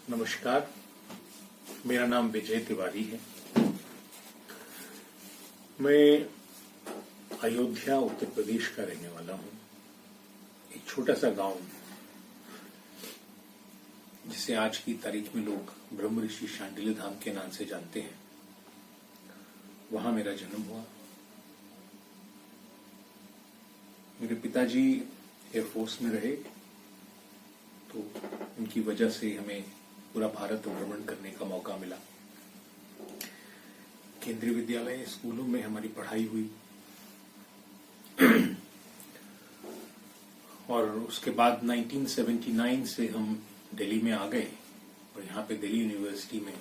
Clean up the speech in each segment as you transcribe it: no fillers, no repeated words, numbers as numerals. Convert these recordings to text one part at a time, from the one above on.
नमस्कार, मेरा नाम विजय तिवारी है। मैं अयोध्या उत्तर प्रदेश का रहने वाला हूं। एक छोटा सा गांव जिसे आज की तारीख में लोग ब्रह्म ऋषि शांडिल्य धाम के नाम से जानते हैं, वहां मेरा जन्म हुआ। मेरे पिताजी एयरफोर्स में रहे, तो उनकी वजह से हमें पूरा भारत भ्रमण करने का मौका मिला। केंद्रीय विद्यालय स्कूलों में हमारी पढ़ाई हुई और उसके बाद 1979 से हम दिल्ली में आ गए और यहाँ पे दिल्ली यूनिवर्सिटी में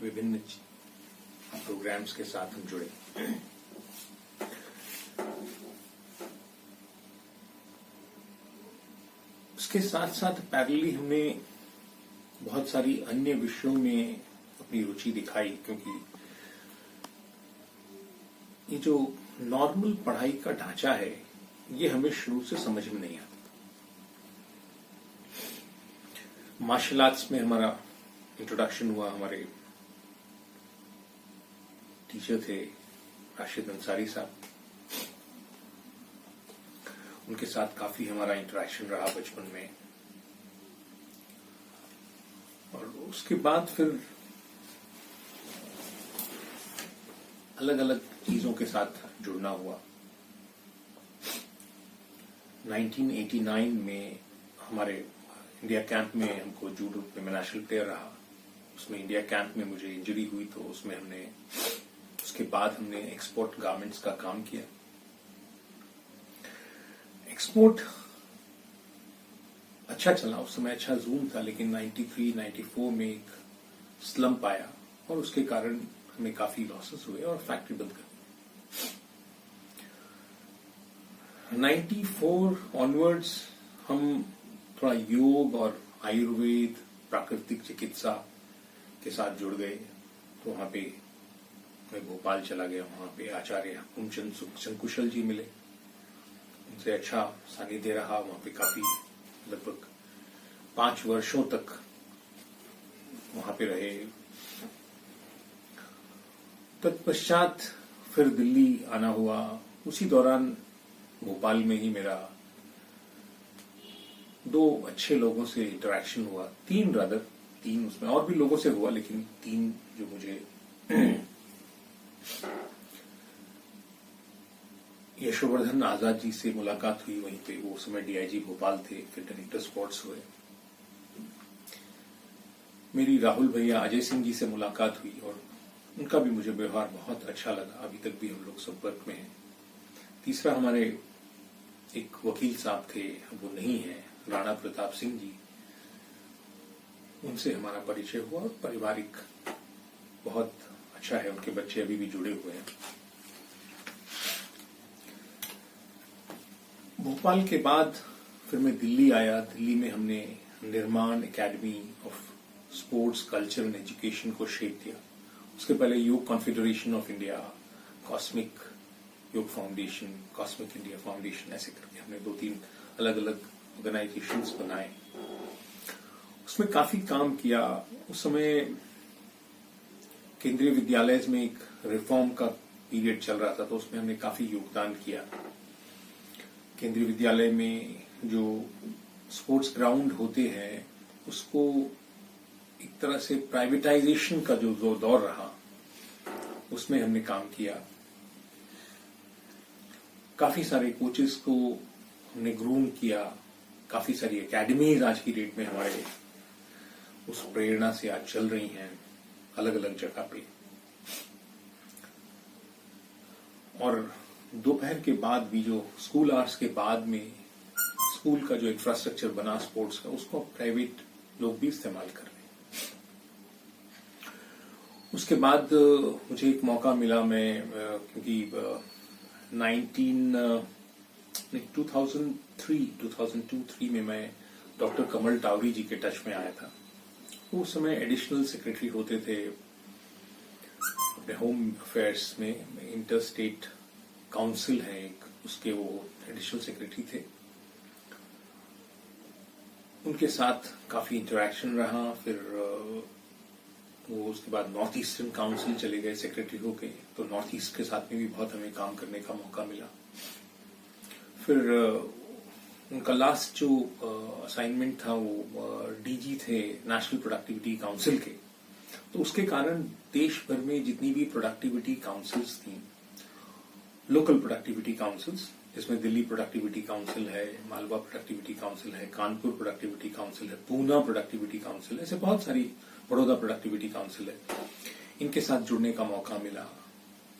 विभिन्न प्रोग्राम्स के साथ हम जुड़े। उसके साथ साथ पैरेलली हमने बहुत सारी अन्य विषयों में अपनी रुचि दिखाई, क्योंकि ये जो नॉर्मल पढ़ाई का ढांचा है ये हमें शुरू से समझ में नहीं आता। मार्शल आर्ट्स में हमारा इंट्रोडक्शन हुआ। हमारे टीचर थे राशिद अंसारी साहब, उनके साथ काफी हमारा इंटरेक्शन रहा बचपन में। और उसके बाद फिर अलग अलग चीजों के साथ जुड़ना हुआ। 1989 में हमारे इंडिया कैंप में हमको जूडो में मैं नेशनल प्लेयर रहा। उसमें इंडिया कैंप में मुझे इंजरी हुई, तो उसमें उसके बाद हमने एक्सपोर्ट गारमेंट्स का काम किया। एक्सपोर्ट अच्छा चला, उस समय अच्छा जूम था, लेकिन 93-94 में एक स्लम्प आया और उसके कारण हमें काफी लॉसेस हुए और फैक्ट्री बंद कर दी। 94 ऑनवर्ड्स हम थोड़ा योग और आयुर्वेद, प्राकृतिक चिकित्सा के साथ जुड़ गए। तो वहां पे मैं भोपाल चला गया। वहां पे आचार्य हुकुमचंद शंकुशल जी मिले, उनसे अच्छा सानिध्य रहा। वहां पे काफी लगभग 5 वर्षों तक वहां पे रहे। तत्पश्चात फिर दिल्ली आना हुआ। उसी दौरान भोपाल में ही मेरा 2 अच्छे लोगों से इंटरेक्शन हुआ। 3 उसमें और भी लोगों से हुआ, लेकिन 3 जो मुझे यशोवर्धन आजाद जी से मुलाकात हुई, वहीं पे वो समय डीआईजी भोपाल थे, फिर डायरेक्टर स्पोर्ट्स हुए। मेरी राहुल भैया अजय सिंह जी से मुलाकात हुई और उनका भी मुझे व्यवहार बहुत अच्छा लगा। अभी तक भी हम लोग संपर्क में हैं। तीसरा हमारे एक वकील साहब थे, वो नहीं है, राणा प्रताप सिंह जी, उनसे हमारा परिचय हुआ। पारिवारिक बहुत अच्छा है, उनके बच्चे अभी भी जुड़े हुए हैं। भोपाल के बाद फिर मैं दिल्ली आया। दिल्ली में हमने निर्माण academy of sports culture and education को शेप दिया। उसके पहले योग कॉन्फेडरेशन ऑफ इंडिया, कॉस्मिक योग फाउंडेशन, कॉस्मिक इंडिया फाउंडेशन, ऐसे करके हमने 2-3 अलग अलग ऑर्गेनाइजेशंस बनाए। उसमें काफी काम किया। उस समय केंद्रीय विद्यालय में एक रिफॉर्म का पीरियड चल रहा था, तो उसमें हमने काफी योगदान किया। केंद्रीय विद्यालय में जो स्पोर्ट्स ग्राउंड होते हैं, उसको एक तरह से प्राइवेटाइजेशन का जो दौर रहा, उसमें हमने काम किया। काफी सारे कोचेस को हमने ग्रूम किया। काफी सारी एकेडमीज आज की डेट में हमारे उस प्रेरणा से आज चल रही हैं अलग अलग जगह पे। और दोपहर के बाद भी जो स्कूल आवर्स के बाद में स्कूल का जो इंफ्रास्ट्रक्चर बना स्पोर्ट्स का, उसको प्राइवेट लोग भी इस्तेमाल कर रहे हैं। उसके बाद मुझे एक मौका मिला, मैं क्योंकि 2002-3 में मैं डॉक्टर कमल टावरी जी के टच में आया था। उस समय एडिशनल सेक्रेटरी होते थे अपने होम अफेयर्स में। इंटर स्टेट काउंसिल है एक, उसके वो एडिशनल सेक्रेटरी थे। उनके साथ काफी इंटरेक्शन रहा। फिर वो उसके बाद नॉर्थ ईस्टर्न काउंसिल चले गए सेक्रेटरी होके, तो नॉर्थ ईस्ट के साथ में भी बहुत हमें काम करने का मौका मिला। फिर उनका लास्ट जो असाइनमेंट था वो डीजी थे नेशनल प्रोडक्टिविटी काउंसिल के, तो उसके कारण देश भर में जितनी भी प्रोडक्टिविटी काउंसिल्स थी, लोकल प्रोडक्टिविटी काउंसिल्स, जिसमें दिल्ली प्रोडक्टिविटी काउंसिल है, मालवा प्रोडक्टिविटी काउंसिल है, कानपुर प्रोडक्टिविटी काउंसिल है, पूना प्रोडक्टिविटी काउंसिल है, ऐसे बहुत सारी, बड़ौदा प्रोडक्टिविटी काउंसिल है, इनके साथ जुड़ने का मौका मिला,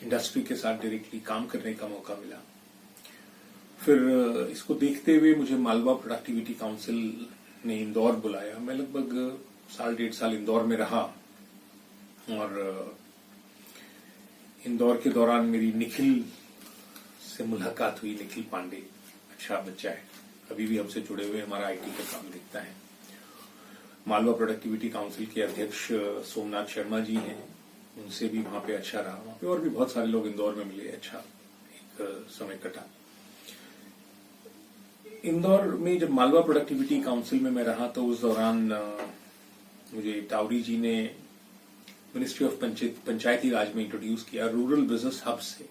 इंडस्ट्री के साथ डायरेक्टली काम करने का मौका मिला। फिर इसको देखते हुए मुझे मालवा प्रोडक्टिविटी काउंसिल ने इंदौर बुलाया। मैं लगभग 1.5 साल इंदौर में रहा और इंदौर के दौरान मेरी निखिल से मुलाकात हुई। निखिल पांडे अच्छा बच्चा है, अभी भी हमसे जुड़े हुए, हमारा आईटी का काम देखता है। मालवा प्रोडक्टिविटी काउंसिल के अध्यक्ष सोमनाथ शर्मा जी हैं, उनसे भी वहां पे अच्छा रहा। वहां पे और भी बहुत सारे लोग इंदौर में मिले, अच्छा एक समय कटा। इंदौर में जब मालवा प्रोडक्टिविटी काउंसिल में मैं रहा तो उस दौरान मुझे टावरी जी ने मिनिस्ट्री ऑफ पंचायती राज में इंट्रोड्यूस किया रूरल बिजनेस हब से।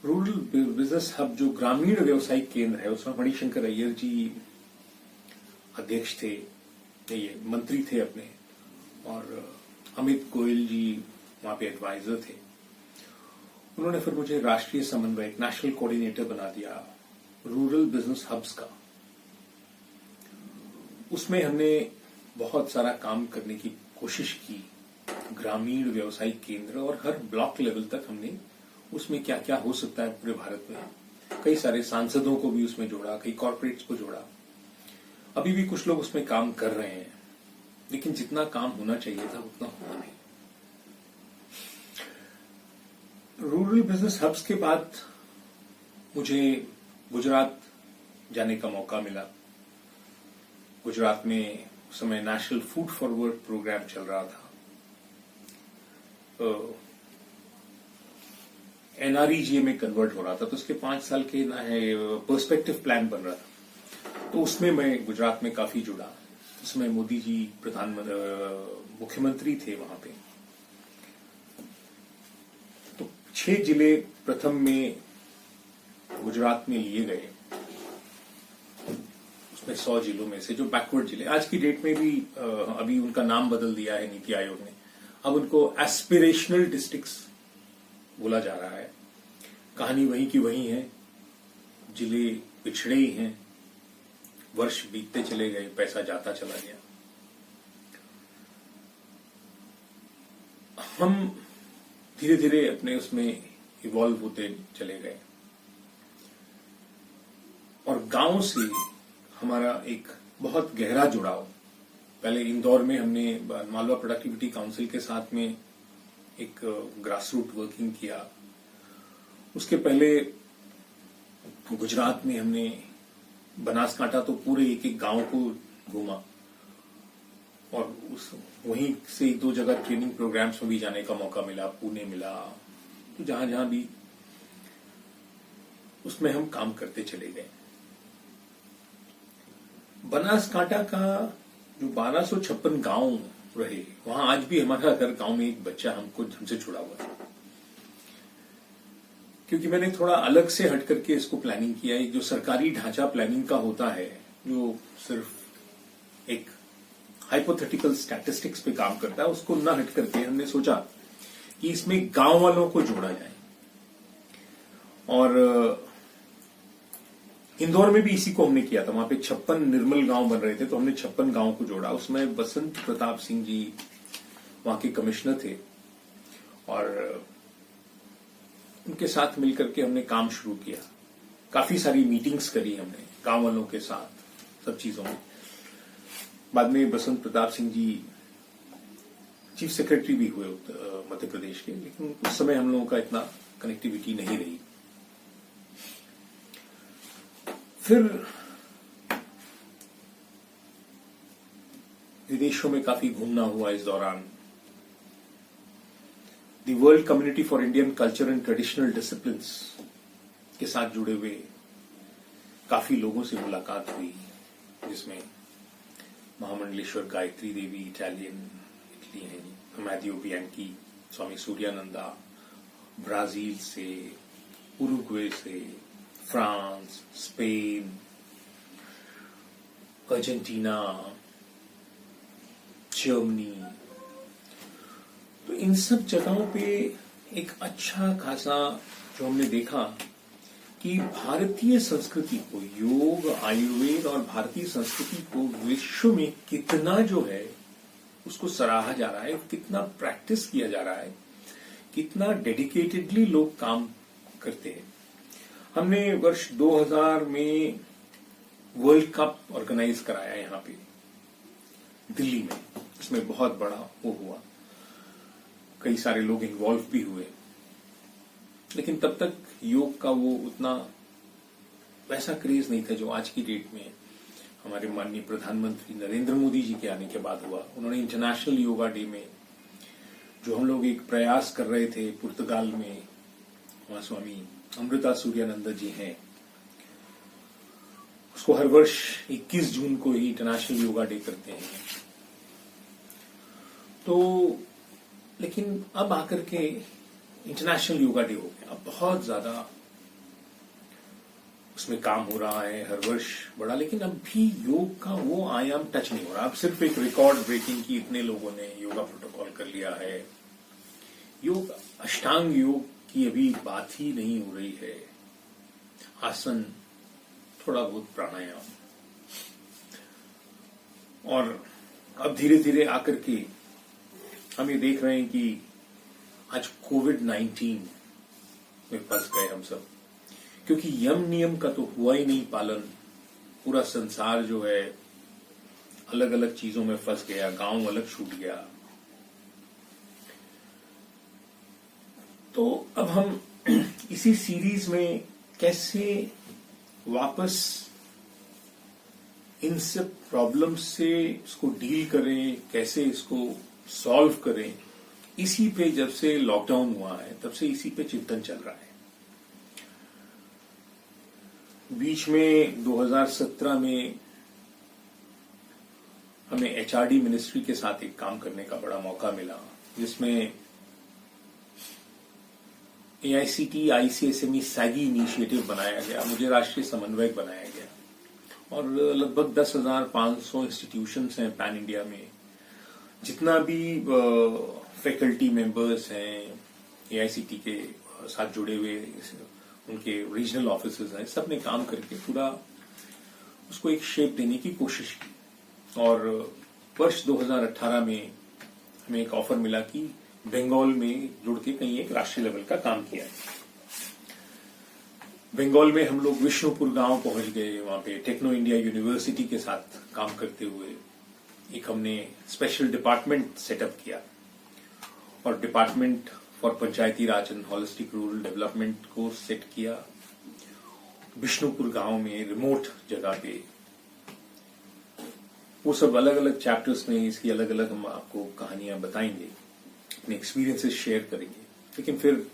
रूरल बिजनेस हब जो ग्रामीण व्यवसायिक केंद्र है, उसमें मणिशंकर अय्यर जी अध्यक्ष थे, ये मंत्री थे अपने, और अमित गोयल जी वहां पे एडवाइजर थे। उन्होंने फिर मुझे राष्ट्रीय समन्वयक, नेशनल कोऑर्डिनेटर बना दिया रूरल बिजनेस हब्स का। उसमें हमने बहुत सारा काम करने की कोशिश की, ग्रामीण व्यवसायिक केंद्र और हर ब्लॉक लेवल तक हमने उसमें क्या क्या हो सकता है पूरे भारत में। कई सारे सांसदों को भी उसमें जोड़ा, कई कॉर्पोरेट्स को जोड़ा। अभी भी कुछ लोग उसमें काम कर रहे हैं, लेकिन जितना काम होना चाहिए था उतना हुआ नहीं। रूरल बिजनेस हब्स के बाद मुझे गुजरात जाने का मौका मिला। गुजरात में उस समय नेशनल फूड फॉरवर्ड प्रोग्राम चल रहा था। एनआरईजीए में कन्वर्ट हो रहा था, तो उसके 5 साल के पर्सपेक्टिव प्लान बन रहा था। तो उसमें मैं गुजरात में काफी जुड़ा। उसमें मोदी जी मुख्यमंत्री थे वहां पे। तो 6 जिले प्रथम में गुजरात में लिए गए। उसमें 100 जिलों में से जो बैकवर्ड जिले, आज की डेट में भी अभी उनका नाम बदल दिया है नीति आयोग ने, अब उनको एस्पिरेशनल डिस्ट्रिक्ट्स बोला जा रहा है। कहानी वही की वही है, जिले पिछड़े ही हैं, वर्ष बीतते चले गए, पैसा जाता चला गया। हम धीरे धीरे अपने उसमें इवॉल्व होते चले गए और गांव से हमारा एक बहुत गहरा जुड़ाव। पहले इंदौर में हमने मालवा प्रोडक्टिविटी काउंसिल के साथ में एक ग्रास रूट वर्किंग किया। उसके पहले गुजरात में हमने बनासकांठा तो पूरे एक एक गांव को घूमा और वहीं से 1-2 जगह ट्रेनिंग प्रोग्राम्स में भी जाने का मौका मिला, पुणे मिला, तो जहां जहां भी उसमें हम काम करते चले गए। बनासकांठा का जो 1256 गांव रहे, वहां आज भी हमारा हर गांव में एक बच्चा हमसे जुड़ा हुआ है, क्योंकि मैंने थोड़ा अलग से हट करके इसको प्लानिंग किया है। जो सरकारी ढांचा प्लानिंग का होता है, जो सिर्फ एक हाइपोथेटिकल स्टैटिस्टिक्स पे काम करता है, उसको ना हट करके हमने सोचा कि इसमें गांव वालों को जोड़ा जाए। और इंदौर में भी इसी को हमने किया था। वहां पे 56 निर्मल गांव बन रहे थे, तो हमने 56 गांव को जोड़ा। उसमें बसंत प्रताप सिंह जी वहां के कमिश्नर थे और उनके साथ मिलकर के हमने काम शुरू किया। काफी सारी मीटिंग्स करी हमने गांव वालों के साथ, सब चीजों में। बाद में बसंत प्रताप सिंह जी चीफ सेक्रेटरी भी हुए मध्य प्रदेश के, लेकिन उस समय हम लोगों का इतना कनेक्टिविटी नहीं रही। फिर विदेशों में काफी घूमना हुआ इस दौरान। The world community for Indian culture and traditional disciplines के साथ जुड़े हुए काफी लोगों से मुलाकात हुई। जिसमें महामंडलेश्वर गायत्री देवी इटली हैं, अमैदियो बियांकी, स्वामी सूर्यानंदा, ब्राजील से, उरुग्वे से, फ्रांस, स्पेन, अर्जेंटीना, जर्मनी, तो इन सब जगहों पे एक अच्छा खासा जो हमने देखा कि भारतीय संस्कृति को, योग, आयुर्वेद और भारतीय संस्कृति को विश्व में कितना जो है उसको सराहा जा रहा है, कितना प्रैक्टिस किया जा रहा है, कितना डेडिकेटेडली लोग काम करते हैं। हमने वर्ष 2000 में वर्ल्ड कप ऑर्गेनाइज कराया यहाँ पे दिल्ली में, इसमें बहुत बड़ा वो हुआ, कई सारे लोग इन्वॉल्व भी हुए, लेकिन तब तक योग का वो उतना वैसा क्रेज नहीं था जो आज की डेट में हमारे माननीय प्रधानमंत्री नरेंद्र मोदी जी के आने के बाद हुआ। उन्होंने इंटरनेशनल योगा डे में जो हम लोग एक प्रयास कर रहे थे पुर्तगाल में, वहां स्वामी अमृता सूर्यानंद जी हैं, उसको हर वर्ष 21 जून को ही इंटरनेशनल योगा डे करते हैं। तो लेकिन अब आकर के इंटरनेशनल योगा डे हो गया, अब बहुत ज्यादा उसमें काम हो रहा है हर वर्ष बड़ा, लेकिन अब भी योग का वो आयाम टच नहीं हो रहा। अब सिर्फ एक रिकॉर्ड ब्रेकिंग की इतने लोगों ने योगा प्रोटोकॉल कर लिया है, योग अष्टांग योग की अभी बात ही नहीं हो रही है, आसन, थोड़ा बहुत प्राणायाम, और अब धीरे धीरे आकर के हम ये देख रहे हैं कि आज कोविड-19 में फंस गए हम सब, क्योंकि यम नियम का तो हुआ ही नहीं पालन। पूरा संसार जो है अलग अलग चीजों में फंस गया, गांव अलग छूट गया। तो अब हम इसी सीरीज में कैसे वापस इन सब प्रॉब्लम से इसको डील करें, कैसे इसको सॉल्व करें, इसी पे जब से लॉकडाउन हुआ है तब से इसी पे चिंतन चल रहा है। बीच में 2017 में हमें एचआरडी मिनिस्ट्री के साथ एक काम करने का बड़ा मौका मिला, जिसमें एआईसीटी आईसीएसएमई सैगी इनिशिएटिव बनाया गया, मुझे राष्ट्रीय समन्वयक बनाया गया, और लगभग 10,500 इंस्टीट्यूशंस हैं पैन इंडिया में। जितना भी फैकल्टी मेंबर्स हैं एआईसीटी के साथ जुड़े हुए, उनके रीजनल ऑफिसर्स हैं, सब ने काम करके पूरा उसको एक शेप देने की कोशिश की। और वर्ष 2018 में हमें एक ऑफर मिला कि बंगाल में जुड़ के कहीं एक राष्ट्रीय लेवल का काम किया है। बंगाल में हम लोग विष्णुपुर गांव पहुंच गए, वहां पे टेक्नो इंडिया यूनिवर्सिटी के साथ काम करते हुए एक हमने स्पेशल डिपार्टमेंट सेटअप किया, और department for Panchayati Raj and holistic rural development को सेट किया विष्णुपुर गांव में, रिमोट जगह पे। वो सब अलग अलग चैप्टर्स में इसकी अलग अलग हम आपको कहानियां बताएंगे, अपने एक्सपीरियंसेस शेयर करेंगे। लेकिन फिर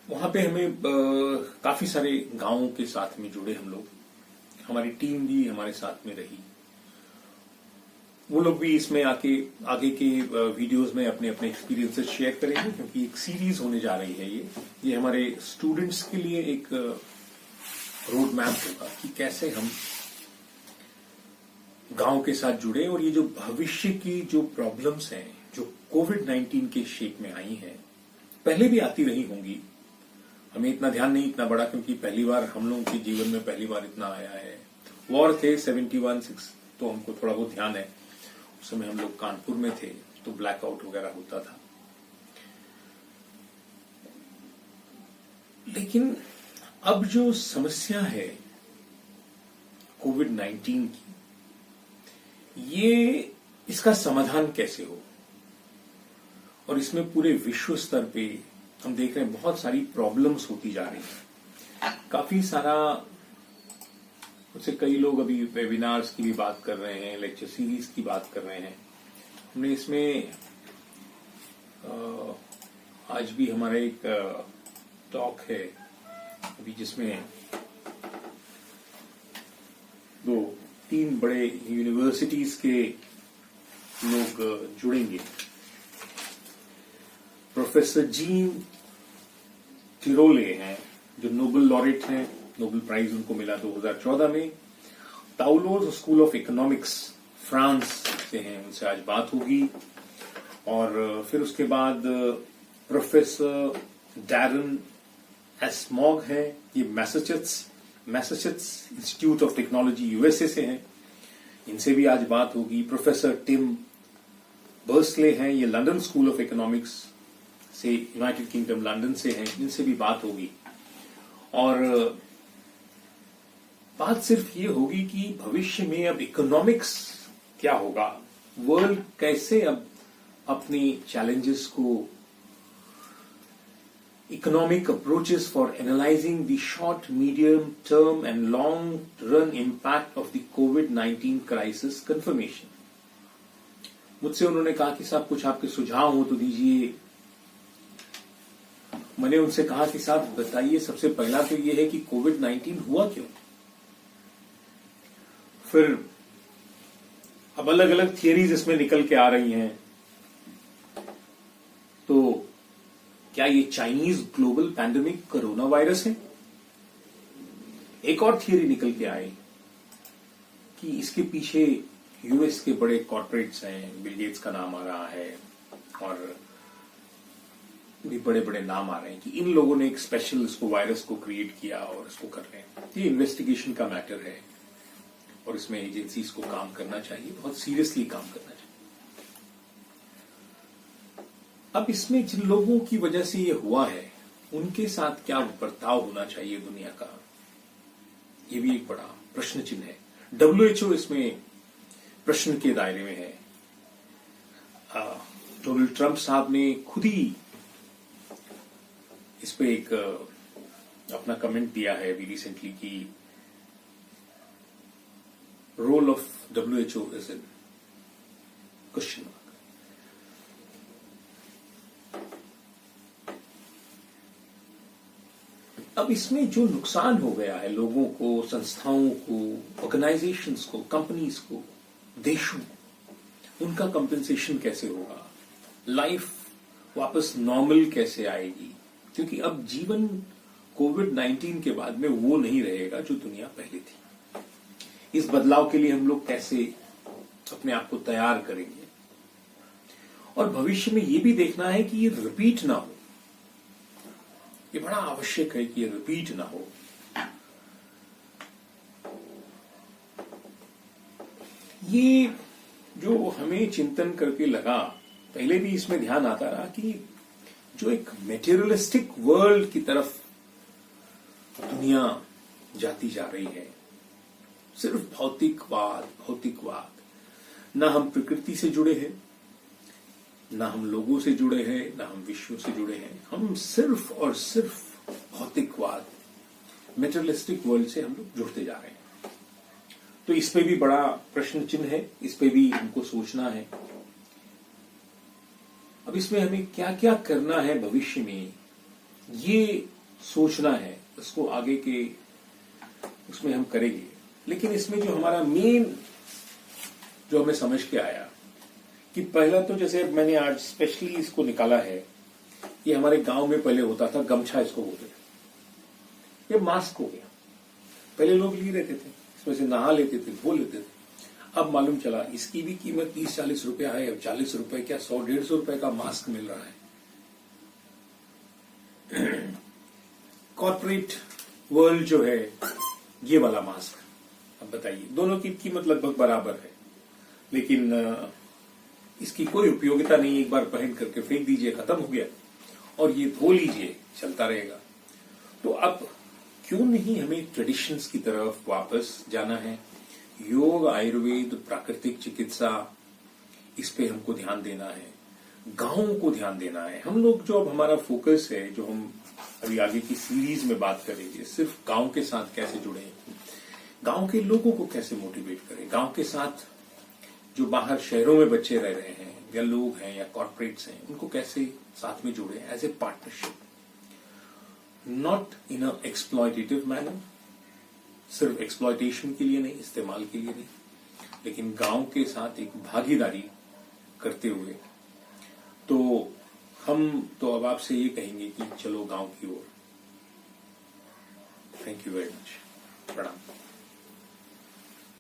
वहां पे हमें काफी सारे गांवों के साथ में जुड़े हम लोग, हमारी टीम भी हमारे साथ में रही। वो लोग भी इसमें आगे के वीडियोस में अपने अपने एक्सपीरियंसेस शेयर करेंगे, क्योंकि एक सीरीज होने जा रही है ये हमारे स्टूडेंट्स के लिए एक रोड मैप होगा कि कैसे हम गांव के साथ जुड़े, और ये जो भविष्य की जो प्रॉब्लम्स हैं जो कोविड-19 के शेप में आई हैं, पहले भी आती रही होंगी, हमें इतना ध्यान नहीं, इतना बड़ा, क्योंकि पहली बार हम लोगों के जीवन में पहली बार इतना आया है। वॉर थे 71-6, तो हमको थोड़ा बहुत ध्यान है। उस समय हम लोग कानपुर में थे तो ब्लैकआउट वगैरह होता था। लेकिन अब जो समस्या है कोविड-19 की, ये इसका समाधान कैसे हो, और इसमें पूरे विश्व स्तर पे हम देख रहे हैं बहुत सारी प्रॉब्लम्स होती जा रही हैं। काफी सारा, उससे कई लोग अभी वेबिनार्स की भी बात कर रहे हैं, लेक्चर सीरीज की बात कर रहे हैं। हमने इसमें आज भी हमारा एक टॉक है अभी, जिसमें तो 3 बड़े यूनिवर्सिटीज के लोग जुड़ेंगे। प्रोफेसर जीन टिरोले हैं जो नोबेल लॉरेट हैं, नोबेल प्राइज उनको मिला 2014 में। ताउलोज स्कूल ऑफ इकोनॉमिक्स फ्रांस से हैं, उनसे आज बात होगी। और फिर उसके बाद प्रोफेसर डैरन एस्मॉग हैं, ये Massachusetts institute of technology USA से हैं, इनसे भी आज बात होगी। प्रोफेसर टिम बर्सले हैं, ये लंदन स्कूल ऑफ इकोनॉमिक्स से, यूनाइटेड किंगडम लंदन से हैं, इनसे भी बात होगी। और बात सिर्फ ये होगी कि भविष्य में अब इकोनॉमिक्स क्या होगा, वर्ल्ड कैसे अब अपनी चैलेंजेस को, economic approaches for analysing the short, medium term and long run impact of the covid crisis confirmation. मुझसे उन्होंने कहा कि साहब कुछ आपके सुझाव हो तो दीजिए। मैंने उनसे कहा कि साहब बताइए, सबसे पहला तो ये है कि कोविड-19 हुआ क्यों। फिर अब अलग अलग थियरीज इसमें निकल के आ रही हैं। तो क्या ये Chinese global pandemic corona virus है? एक और थियरी निकल के आई कि इसके पीछे यूएस के बड़े कॉर्पोरेट्स हैं, बिल गेट्स का नाम आ रहा है और भी बड़े बड़े नाम आ रहे हैं कि इन लोगों ने एक स्पेशल इसको वायरस को क्रिएट किया और इसको कर रहे हैं। ये इन्वेस्टिगेशन का मैटर है और इसमें एजेंसीज को काम करना चाहिए, बहुत सीरियसली काम करना चाहिए। अब इसमें जिन लोगों की वजह से ये हुआ है उनके साथ क्या बर्ताव होना चाहिए दुनिया का, ये भी एक बड़ा प्रश्न चिन्ह है। WHO इसमें प्रश्न के दायरे में है। डोनाल्ड ट्रंप साहब ने खुद ही इस पे एक अपना कमेंट दिया है अभी रिसेंटली कि role of WHO is in question mark. अब इसमें जो नुकसान हो गया है लोगों को, संस्थाओं को, ऑर्गेनाइजेशंस को, कंपनीज को, देशों को, उनका कंपेंसेशन कैसे होगा, लाइफ वापस नॉर्मल कैसे आएगी, क्योंकि अब जीवन कोविड-19 के बाद में वो नहीं रहेगा जो दुनिया पहले थी। इस बदलाव के लिए हम लोग कैसे अपने आप को तैयार करेंगे और भविष्य में ये भी देखना है कि ये रिपीट ना हो। ये बड़ा आवश्यक है कि ये रिपीट ना हो। ये जो हमें चिंतन करके लगा, पहले भी इसमें ध्यान आता रहा कि जो एक मेटेरियलिस्टिक वर्ल्ड की तरफ दुनिया जाती जा रही है, सिर्फ भौतिकवाद, ना हम प्रकृति से जुड़े हैं, ना हम लोगों से जुड़े हैं, ना हम विश्व से जुड़े हैं। हम सिर्फ और सिर्फ भौतिकवाद, मेटेरियलिस्टिक वर्ल्ड से हम लोग जुड़ते जा रहे हैं। तो इस पे भी बड़ा प्रश्न चिन्ह है, इस पे भी हमको सोचना है। अब इसमें हमें क्या क्या करना है भविष्य में, ये सोचना है, इसको आगे के उसमें हम करेंगे। लेकिन इसमें जो हमारा मेन जो हमें समझ के आया कि पहला तो जैसे मैंने आज स्पेशली इसको निकाला है, ये हमारे गांव में पहले होता था, गमछा इसको बोलते थे, ये मास्क हो गया। पहले लोग लिए रहते थे, इसमें से नहा लेते थे, धो लेते थे। अब मालूम चला इसकी भी कीमत 30-40 रुपया है। अब 40 रुपए क्या 100-150 रुपए का मास्क मिल रहा है। कॉर्पोरेट वर्ल्ड जो है, ये वाला मास्क, अब बताइए दोनों की कीमत लगभग बराबर है, लेकिन इसकी कोई उपयोगिता नहीं। एक बार पहन करके फेंक दीजिए, खत्म हो गया, और ये धो लीजिए, चलता रहेगा। तो अब क्यों नहीं हमें ट्रेडिशंस की तरफ वापस जाना है। योग, आयुर्वेद, प्राकृतिक चिकित्सा, इस पे हमको ध्यान देना है, गांवों को ध्यान देना है। हम लोग जो अब हमारा फोकस है, जो हम अभी आगे की सीरीज में बात करेंगे, सिर्फ गांव के साथ कैसे जुड़े, गांव के लोगों को कैसे मोटिवेट करें, गांव के साथ जो बाहर शहरों में बच्चे रह रहे हैं या लोग हैं या कॉर्पोरेट्स हैं, उनको कैसे साथ में जोड़े as a partnership, not in a exploitative manner, सिर्फ एक्सप्लॉयटेशन के लिए नहीं, इस्तेमाल के लिए नहीं, लेकिन गांव के साथ एक भागीदारी करते हुए। तो हम तो अब आपसे ये कहेंगे कि चलो गांव की ओर। Thank you very much. प्रणाम।